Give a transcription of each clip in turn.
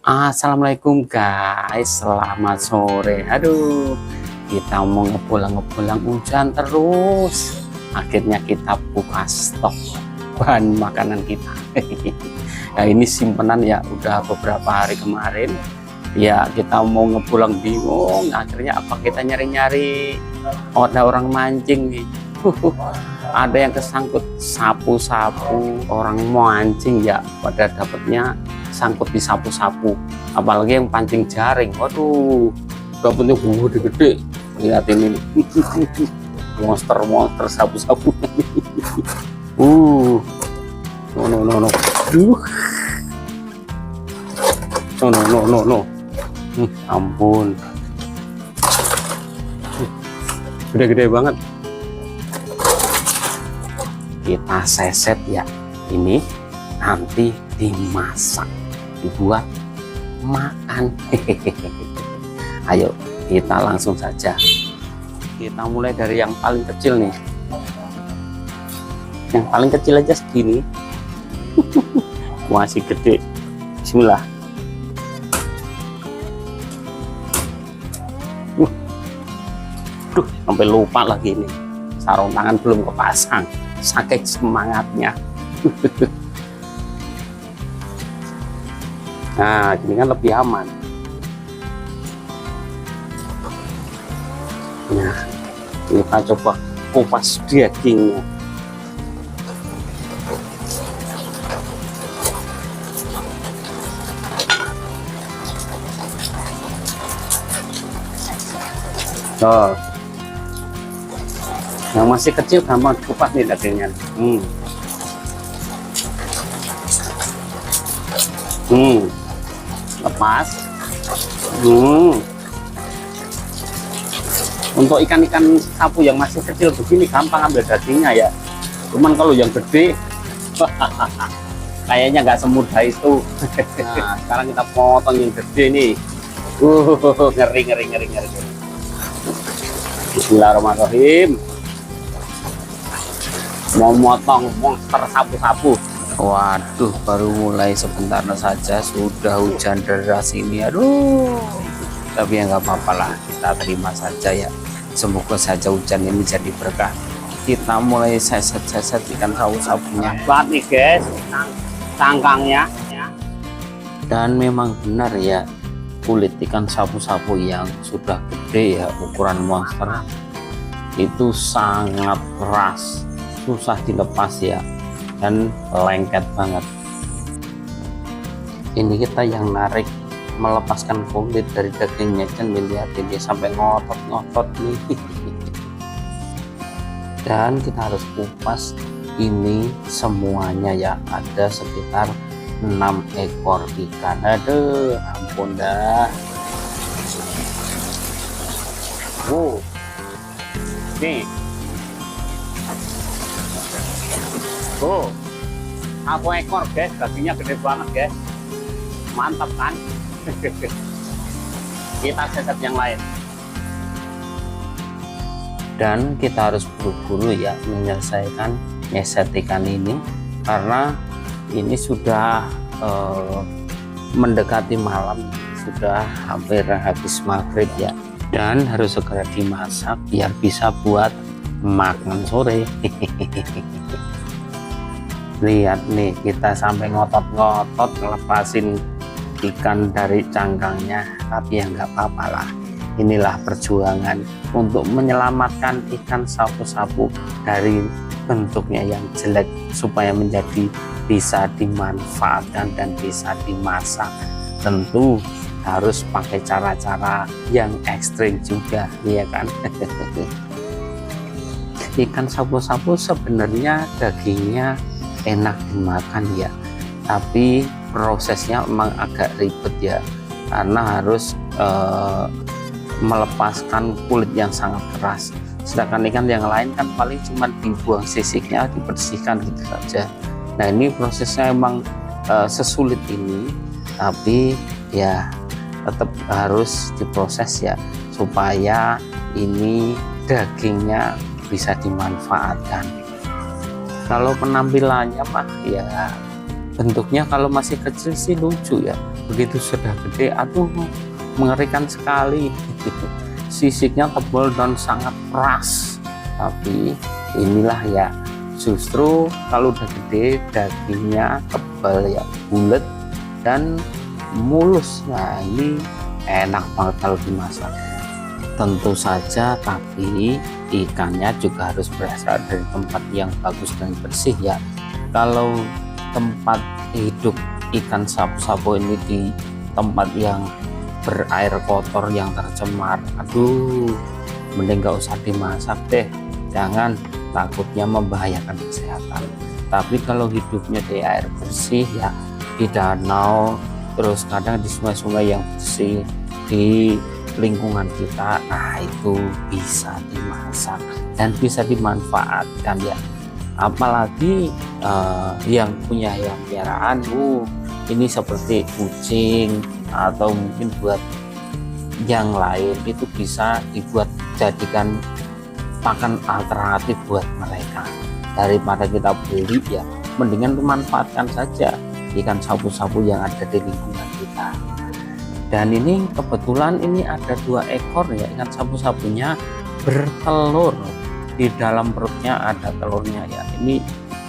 Assalamualaikum guys, selamat sore. Aduh, kita mau ngepulang hujan terus. Akhirnya kita buka stok bahan makanan kita. Nah ini simpenan ya, udah beberapa hari kemarin. Ya kita mau ngepulang bingung. Akhirnya apa kita nyari-nyari. Oh, ada orang mancing nih. Ada yang kesangkut sapu-sapu, orang mancing ya pada dapatnya sangkut di sapu-sapu, apalagi yang pancing jaring. Waduh, dapetnya gede-gede. Lihat ini monster sapu-sapu. No. No. Ampun, gede-gede banget. Kita seset ya, ini nanti dimasak, dibuat makan. Ayo kita langsung saja, kita mulai dari yang paling kecil nih. Yang paling kecil aja segini. Masih gede. Bismillah. Duh, sampai lupa lagi nih, sarung tangan belum kepasang saking semangatnya. Nah, gini kan lebih aman. Nah, kita coba kupas dagingnya. Oh, yang masih kecil gampang kupas nih dagingnya. Lepas. Untuk ikan-ikan sapu yang masih kecil begini gampang ambil dagingnya ya. Cuman kalau yang gede kayaknya nggak semudah itu. Nah, sekarang kita potong yang gede nih. Ngeri. Bismillahirrahmanirrahim. Mau motong monster sapu-sapu. Waduh, baru mulai sebentar saja sudah hujan deras ini. Aduh, tapi ya nggak apa-apa lah, kita terima saja ya. Semoga saja hujan ini jadi berkah. Kita mulai seset ikan sapu-sapunya. Buat nih guys, cangkangnya. Dan memang benar ya, kulit ikan sapu-sapu yang sudah gede ya, ukuran monster itu sangat keras, susah dilepas ya, dan lengket banget. Ini kita yang narik, melepaskan kulit dari dagingnya, kan lihat ini sampai ngotot nih. Dan kita harus kupas ini semuanya ya, ada sekitar 6 ekor ikan. Aduh, ampun dah. Nih. Aku ekor guys, dagingnya gede banget guys. Mantap kan? Kita seset yang lain. Dan kita harus buru-buru ya menyelesaikan nyeset ikan ini, karena ini sudah mendekati malam, sudah hampir habis maghrib ya, dan harus segera dimasak biar bisa buat makan sore. Lihat nih, kita sampai ngotot-ngotot ngelepasin ikan dari cangkangnya, tapi ya nggak apa-apa lah. Inilah perjuangan untuk menyelamatkan ikan sapu-sapu dari bentuknya yang jelek supaya menjadi bisa dimanfaatkan dan bisa dimasak. Tentu harus pakai cara-cara yang ekstrim juga, ya kan? Ikan sapu-sapu sebenarnya dagingnya enak dimakan ya, tapi prosesnya memang agak ribet ya, karena harus melepaskan kulit yang sangat keras. Sedangkan ikan yang lain kan paling cuma dibuang sisiknya, dibersihkan gitu saja. Nah ini prosesnya emang sesulit ini, tapi ya tetap harus diproses ya, supaya ini dagingnya bisa dimanfaatkan. Kalau penampilannya mah ya bentuknya kalau masih kecil sih lucu ya, begitu sudah gede aduh mengerikan sekali. Sisiknya tebal dan sangat keras, tapi inilah ya, justru kalau udah gede dagingnya tebal ya, bulat dan mulus. Nah ini enak banget kalau dimasak. Tentu saja tapi ikannya juga harus berasal dari tempat yang bagus dan bersih ya. Kalau tempat hidup ikan sapu-sapu ini di tempat yang berair kotor yang tercemar, aduh mending gak usah dimasak deh, jangan, takutnya membahayakan kesehatan. Tapi kalau hidupnya di air bersih ya, di danau, terus kadang di sungai-sungai yang bersih di lingkungan kita, nah itu bisa dimasak dan bisa dimanfaatkan ya. Apalagi yang punya hewan peliharaan, ini seperti kucing atau mungkin buat yang lain, itu bisa dibuat jadikan pakan alternatif buat mereka. Daripada kita beli ya, mendingan memanfaatkan saja ikan sapu-sapu yang ada di lingkungan kita. Dan ini kebetulan ini ada 2 ekor ya, ikan sapu-sapunya bertelur. Di dalam perutnya ada telurnya ya. Ini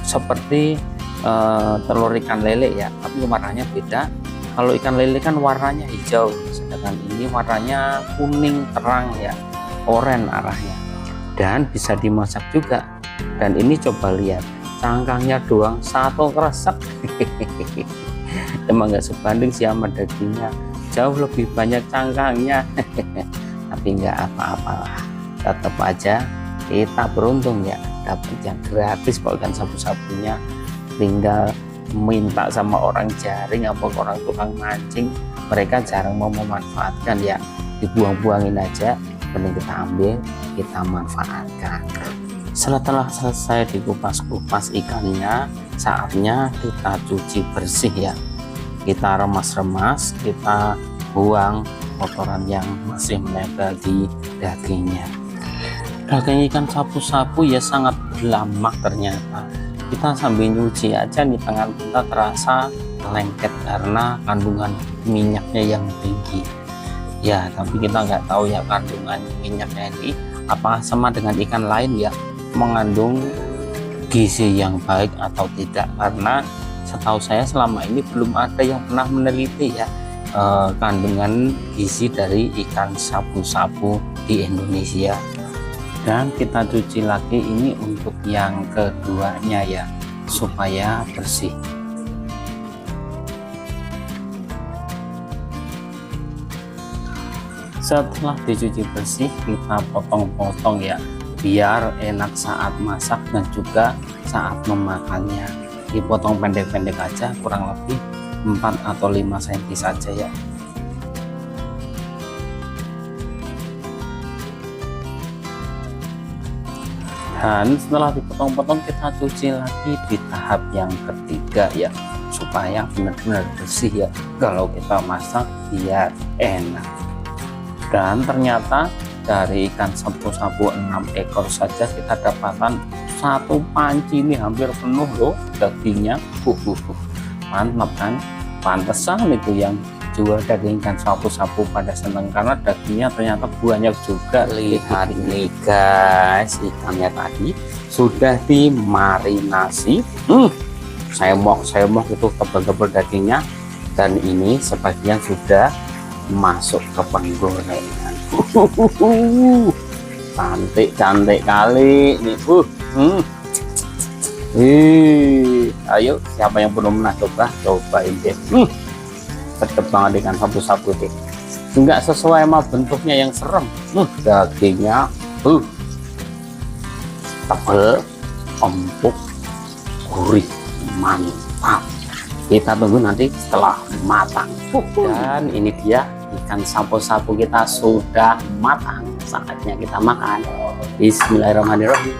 seperti telur ikan lele ya, tapi warnanya beda. Kalau ikan lele kan warnanya hijau, sedangkan ini warnanya kuning terang ya, oranye arahnya. Dan bisa dimasak juga. Dan ini coba lihat, cangkangnya doang 1 kresek. Emang nggak sebanding sih sama dagingnya, jauh lebih banyak cangkangnya. Tapi nggak apa-apalah, tetap aja kita beruntung ya, dapat yang gratis. Kalau ikan sapu-sapunya tinggal minta sama orang jaring atau orang tukang mancing, mereka jarang mau memanfaatkan ya, dibuang-buangin aja. Mending kita ambil, kita manfaatkan. Setelah selesai dikupas-kupas ikannya, saatnya kita cuci bersih ya, kita remas-remas, kita buang kotoran yang masih menempel di dagingnya. Daging ikan sapu-sapu ya sangat berlemak ternyata. Kita sambil nyuci aja nih, tangan kita terasa lengket karena kandungan minyaknya yang tinggi ya. Tapi kita nggak tahu ya kandungan minyaknya ini apakah sama dengan ikan lain ya, mengandung gizi yang baik atau tidak, karena setahu saya selama ini belum ada yang pernah meneliti ya kandungan gizi dari ikan sapu-sapu di Indonesia. Dan kita cuci lagi ini untuk yang keduanya ya, supaya bersih. Setelah dicuci bersih, kita potong-potong ya, biar enak saat masak dan juga saat memakannya. Dipotong pendek-pendek aja, kurang lebih 4 atau 5 cm saja ya. Dan setelah dipotong-potong, kita cuci lagi di tahap yang ketiga ya, supaya benar-benar bersih ya, kalau kita masak biar enak. Dan ternyata dari ikan sapu-sapu 6 ekor saja kita dapatkan 1 panci, ini hampir penuh loh dagingnya. Mantap kan? Pantesan itu yang jual daging ikan sapu-sapu pada seneng, karena dagingnya ternyata banyak juga. Lihat nih guys, ikannya tadi sudah dimarinasi, semok itu tebal-tebal dagingnya, dan ini sebagian sudah masuk ke penggorengan. Cantik kali nih. Ayo, siapa yang belum pernah cobain deh. Sedap banget ikan sapu-sapu deh. Enggak sesuai sama bentuknya yang serem. Dagingnya tebal, empuk, gurih, mantap. Kita tunggu nanti setelah matang. Dan ini dia ikan sapu-sapu kita sudah matang. Saatnya kita makan. Bismillahirrahmanirrahim.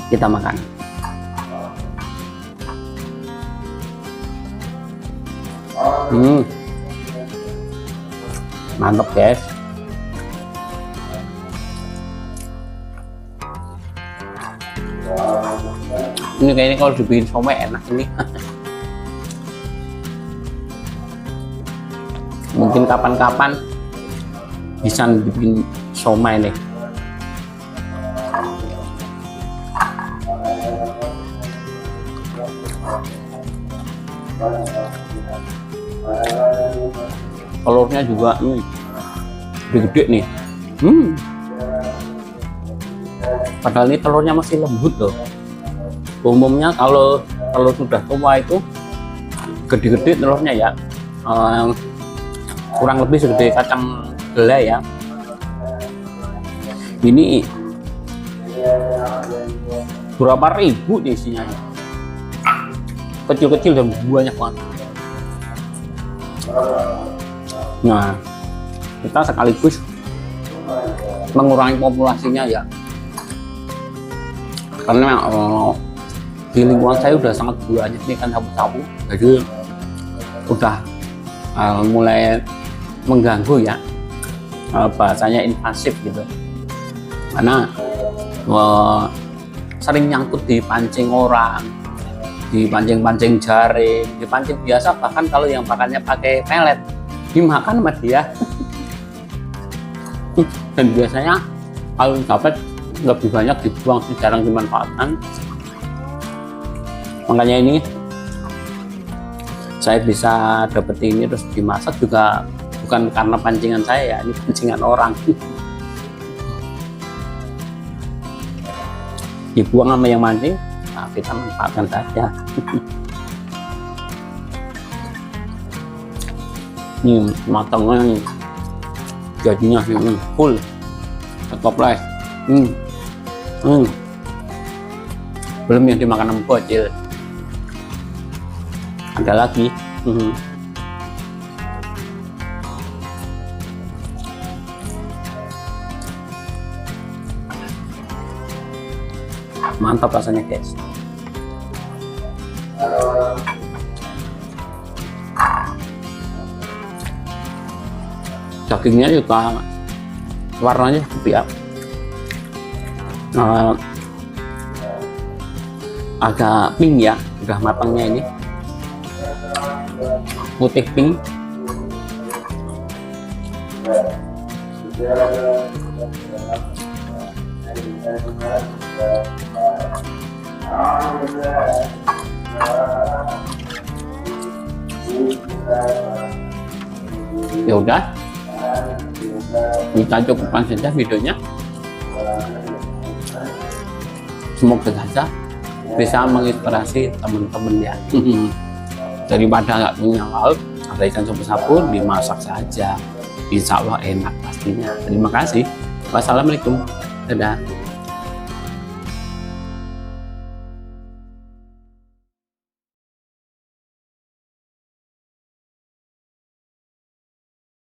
Kita makan. Mantap guys. Ini kayaknya kalau dibikin somai enak ini. Mungkin kapan-kapan bisa dibikin somai nih. Telurnya juga gede-gede nih. Padahal ini telurnya masih lembut loh. Umumnya kalau telur sudah tua itu gede-gede telurnya ya, kurang lebih segede kacang gelai ya. Ini berapa ribu nih isinya, kecil-kecil dan banyak banget. Nah, kita sekaligus mengurangi populasinya ya, karena di lingkungan saya udah sangat banyak nih kan sapu-sapu, jadi udah mulai mengganggu ya, bahasanya invasif gitu, karena sering nyangkut di pancing orang, di pancing-pancing jaring, di pancing biasa, bahkan kalau yang makannya pakai pelet dimakan sama dia. Dan biasanya kalau dapat lebih banyak dibuang, jarang dimanfaatkan. Makanya ini saya bisa dapat ini terus dimasak juga bukan karena pancingan saya ya, ini pancingan orang. Dibuang sama yang mancing, nah kita manfaatkan saja. Ini matangnya jadinya full toples. Belum yang dimakan sama bocil, ada lagi. Mantap rasanya guys. Dagingnya juga warnanya seperti ya, agak pink ya, udah matangnya ini putih pink. Ya udah, kita cukupkan saja videonya. Semoga saja bisa menginspirasi teman-teman ya. Daripada nggak punya lauk, ada ikan sapu-sapu dimasak saja, insya Allah enak pastinya. Terima kasih. Wassalamualaikum. Dadah.